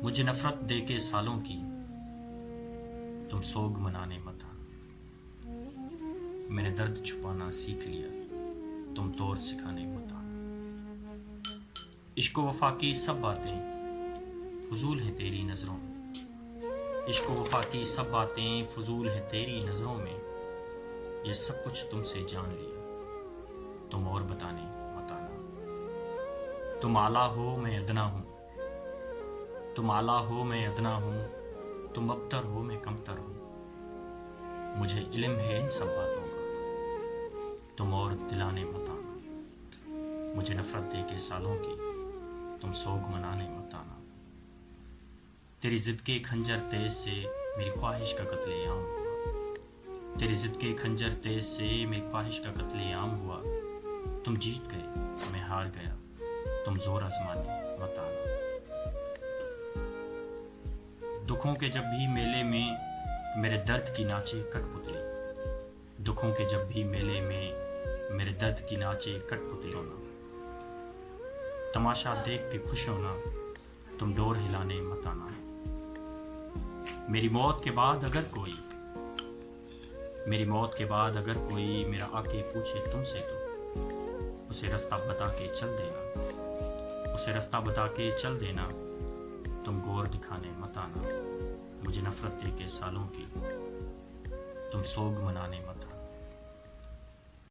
مجھے نفرت دے کے سالوں کی تم سوگ منانے مت آنا۔ میں نے درد چھپانا سیکھ لیا، تم طور سکھانے مت آنا۔ عشق و وفا کی سب باتیں فضول ہیں تیری نظروں میں، عشق و وفا کی سب باتیں فضول ہیں تیری نظروں میں، یہ سب کچھ تم سے جان لیا، تم اور بتانے مت آنا۔ تم اعلیٰ ہو میں ادنا ہوں، تم اعلیٰ ہو میں ادنا ہوں، تم ابتر ہو میں کمتر ہوں، مجھے علم ہے ان سب باتوں کا، تم اور دلانے مت آنا۔ مجھے نفرت دے کے سالوں کی تم سوگ منانے مت آنا۔ تیری ضد کے خنجر تیز سے میری خواہش کا قتل عام ہوا، تیری ضد کے خنجر تیز سے میری خواہش کا قتل عام ہوا، تم جیت گئے میں ہار گیا، تم زور آزمانے مت آنا۔ دکھوں کے جب بھی میلے میں میرے درد کی ناچے کٹ پتلی، دکھوں کے جب بھی میلے میں میرے درد کی ناچے کٹ پتلی ہونا، تماشا دیکھ کے خوش ہونا، تم ڈور ہلانے مت آنا۔ میری موت کے بعد اگر کوئی، میری موت کے بعد اگر کوئی میرا آ کے پوچھے تم سے تو اسے رستہ بتا کے چل دینا، اسے رستہ بتا کے چل دینا، تم گور دکھانے مت آنا۔ مجھے نفرت دے کے سالوں کی تم سوگ منانے مت آنا۔